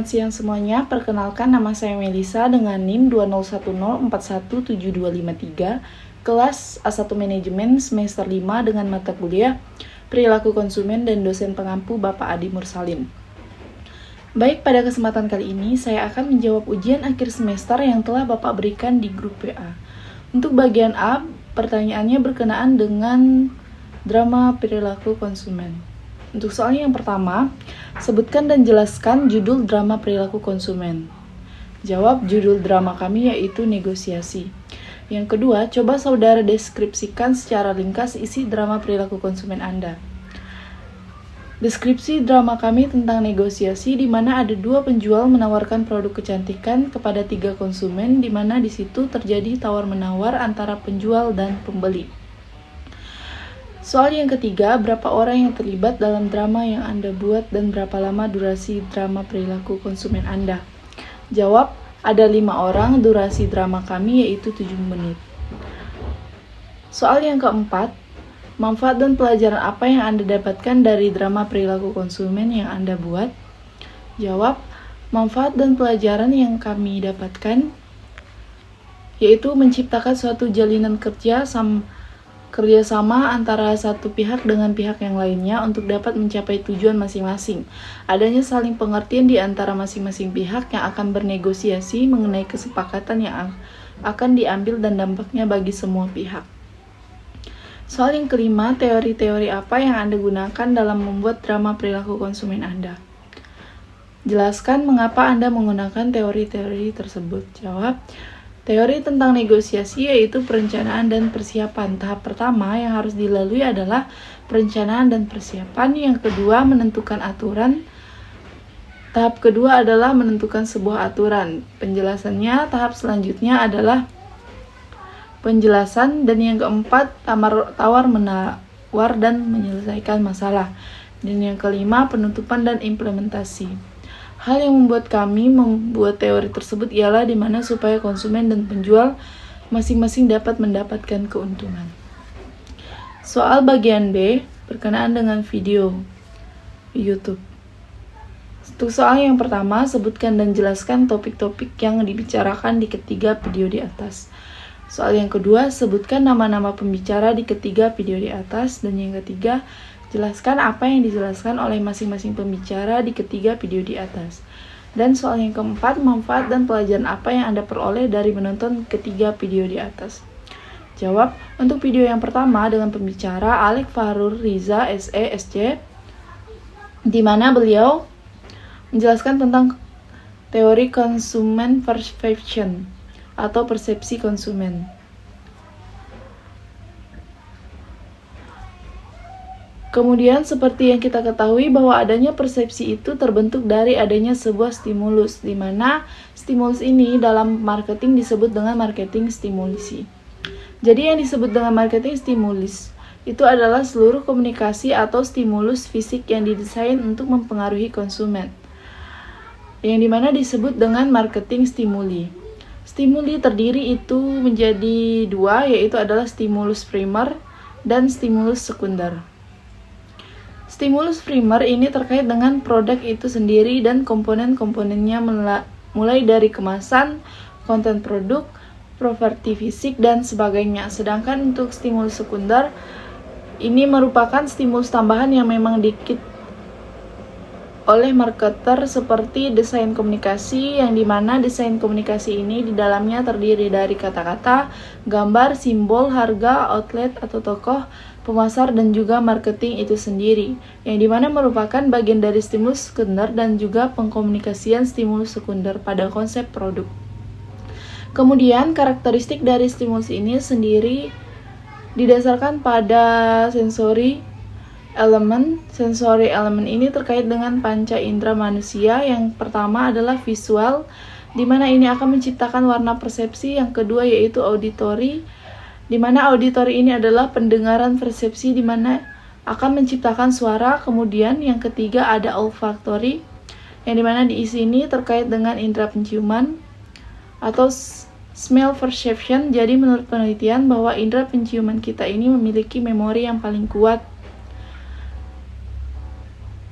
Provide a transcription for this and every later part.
Selamat siang semuanya, perkenalkan nama saya Melisa dengan NIM 2010417253, kelas A1 Manajemen semester 5 dengan mata kuliah Perilaku Konsumen dan dosen pengampu Bapak Adi Mursalin. Baik, pada kesempatan kali ini saya akan menjawab ujian akhir semester yang telah Bapak berikan di grup WA. Untuk bagian A, pertanyaannya berkenaan dengan drama perilaku konsumen. Untuk soal yang pertama, sebutkan dan jelaskan judul drama perilaku konsumen. Jawab, judul drama kami yaitu negosiasi. Yang kedua, coba saudara deskripsikan secara ringkas isi drama perilaku konsumen Anda. Deskripsi drama kami tentang negosiasi di mana ada dua penjual menawarkan produk kecantikan kepada 3 konsumen di mana di situ terjadi tawar-menawar antara penjual dan pembeli. Soal yang ketiga, berapa orang yang terlibat dalam drama yang Anda buat dan berapa lama durasi drama perilaku konsumen Anda? Jawab, ada 5 orang, durasi drama kami yaitu 7 menit. Soal yang keempat, manfaat dan pelajaran apa yang Anda dapatkan dari drama perilaku konsumen yang Anda buat? Jawab, manfaat dan pelajaran yang kami dapatkan yaitu menciptakan suatu jalinan kerjasama antara satu pihak dengan pihak yang lainnya untuk dapat mencapai tujuan masing-masing. Adanya saling pengertian di antara masing-masing pihak yang akan bernegosiasi mengenai kesepakatan yang akan diambil dan dampaknya bagi semua pihak. Soal yang kelima, teori-teori apa yang Anda gunakan dalam membuat drama perilaku konsumen Anda? Jelaskan mengapa Anda menggunakan teori-teori tersebut. Jawab, teori tentang negosiasi yaitu perencanaan dan persiapan. Tahap pertama yang harus dilalui adalah perencanaan dan persiapan. Yang kedua, menentukan aturan. Tahap kedua adalah menentukan sebuah aturan. Penjelasannya, tahap selanjutnya adalah penjelasan. Dan yang keempat, tawar-menawar dan menyelesaikan masalah. Dan yang kelima, penutupan dan implementasi. Hal yang membuat kami membuat teori tersebut ialah di mana supaya konsumen dan penjual masing-masing dapat mendapatkan keuntungan. Soal bagian B berkenaan dengan video YouTube. Untuk soal yang pertama, sebutkan dan jelaskan topik-topik yang dibicarakan di ketiga video di atas. Soal yang kedua, sebutkan nama-nama pembicara di ketiga video di atas. Dan yang ketiga, jelaskan apa yang dijelaskan oleh masing-masing pembicara di ketiga video di atas. Dan soal yang keempat, manfaat dan pelajaran apa yang Anda peroleh dari menonton ketiga video di atas. Jawab, untuk video yang pertama dengan pembicara Alek Fahrur Riza SE SC, di mana beliau menjelaskan tentang teori consumer perception atau persepsi konsumen. Kemudian seperti yang kita ketahui bahwa adanya persepsi itu terbentuk dari adanya sebuah stimulus, di mana stimulus ini dalam marketing disebut dengan marketing stimulasi. Jadi yang disebut dengan marketing stimulus itu adalah seluruh komunikasi atau stimulus fisik yang didesain untuk mempengaruhi konsumen, yang dimana disebut dengan marketing stimuli. Stimuli terdiri itu menjadi 2, yaitu adalah stimulus primer dan stimulus sekunder. Stimulus primer ini terkait dengan produk itu sendiri dan komponen-komponennya mulai dari kemasan, konten produk, properti fisik, dan sebagainya. Sedangkan untuk stimulus sekunder, ini merupakan stimulus tambahan yang memang dikit oleh marketer seperti desain komunikasi, yang dimana desain komunikasi ini di dalamnya terdiri dari kata-kata, gambar, simbol, harga, outlet atau tokoh, pemasar, dan juga marketing itu sendiri, yang dimana merupakan bagian dari stimulus sekunder dan juga pengkomunikasian stimulus sekunder pada konsep produk. Kemudian karakteristik dari stimulus ini sendiri didasarkan pada sensory elemen. Sensory elemen ini terkait dengan panca indera manusia. Yang pertama adalah visual, di mana ini akan menciptakan warna persepsi. Yang kedua yaitu auditory, di mana auditori ini adalah pendengaran persepsi, di mana akan menciptakan suara. Kemudian yang ketiga ada olfactory, yang dimana di sini terkait dengan indera penciuman atau smell perception. Jadi menurut penelitian bahwa indera penciuman kita ini memiliki memori yang paling kuat.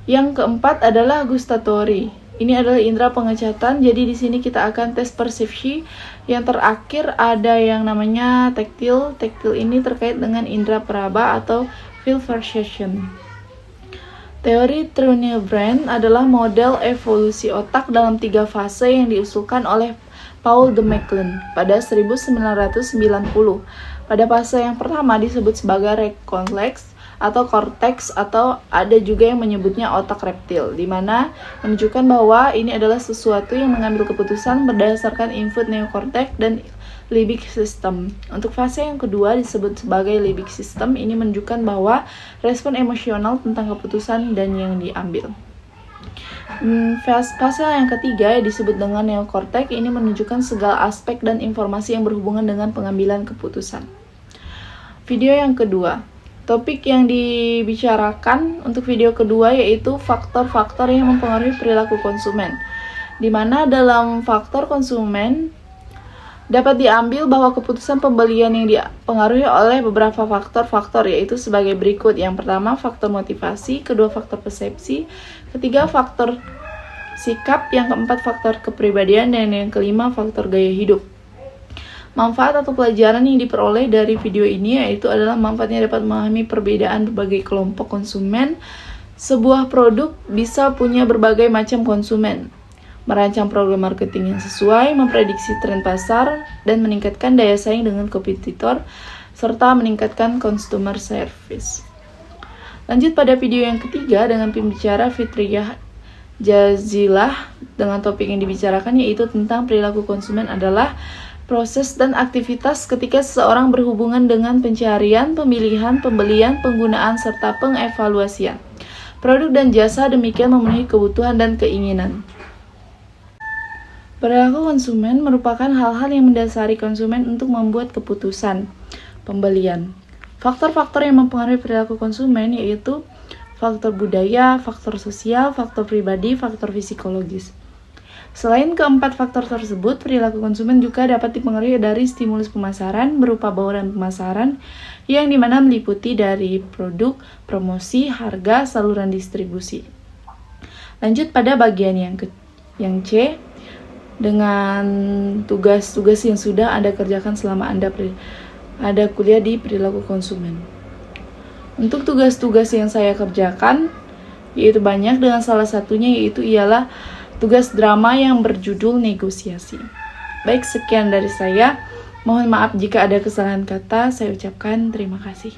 Yang keempat adalah gustatory. Ini adalah indera pengecatan. Jadi di sini kita akan tes persepsi. Yang terakhir ada yang namanya taktil. Taktil ini terkait dengan indera peraba atau feel perception. Teori True Brain adalah model evolusi otak dalam 3 fase yang diusulkan oleh Paul de MacLean pada 1990. Pada fase yang pertama disebut sebagai rekonteks atau korteks, atau ada juga yang menyebutnya otak reptil, di mana menunjukkan bahwa ini adalah sesuatu yang mengambil keputusan berdasarkan input neokorteks dan limbic system. Untuk fase yang kedua disebut sebagai limbic system, ini menunjukkan bahwa respon emosional tentang keputusan dan yang diambil. Fase yang ketiga yang disebut dengan neokorteks, ini menunjukkan segala aspek dan informasi yang berhubungan dengan pengambilan keputusan. Video yang kedua. Topik yang dibicarakan untuk video kedua yaitu faktor-faktor yang mempengaruhi perilaku konsumen. Di mana dalam faktor konsumen dapat diambil bahwa keputusan pembelian yang dipengaruhi oleh beberapa faktor-faktor, yaitu sebagai berikut. Yang pertama, faktor motivasi, kedua faktor persepsi, ketiga faktor sikap, yang keempat faktor kepribadian, dan yang kelima faktor gaya hidup. Manfaat atau pelajaran yang diperoleh dari video ini yaitu adalah manfaatnya dapat memahami perbedaan berbagai kelompok konsumen. Sebuah produk bisa punya berbagai macam konsumen. Merancang program marketing yang sesuai, memprediksi tren pasar, dan meningkatkan daya saing dengan kompetitor, serta meningkatkan customer service. Lanjut pada video yang ketiga dengan pembicara Fitriyah Jazilah dengan topik yang dibicarakan yaitu tentang perilaku konsumen adalah proses dan aktivitas ketika seseorang berhubungan dengan pencarian, pemilihan, pembelian, penggunaan, serta pengevaluasian produk dan jasa, demikian memenuhi kebutuhan dan keinginan. Perilaku konsumen merupakan hal-hal yang mendasari konsumen untuk membuat keputusan pembelian. Faktor-faktor yang mempengaruhi perilaku konsumen yaitu faktor budaya, faktor sosial, faktor pribadi, faktor psikologis. Selain keempat faktor tersebut, perilaku konsumen juga dapat dipengaruhi dari stimulus pemasaran berupa bauran pemasaran yang dimana meliputi dari produk, promosi, harga, saluran distribusi. Lanjut pada bagian yang C, dengan tugas-tugas yang sudah Anda kerjakan selama Anda kuliah di perilaku konsumen. Untuk tugas-tugas yang saya kerjakan, yaitu banyak, dengan salah satunya yaitu ialah tugas drama yang berjudul negosiasi. Baik, sekian dari saya. Mohon maaf jika ada kesalahan kata. Saya ucapkan terima kasih.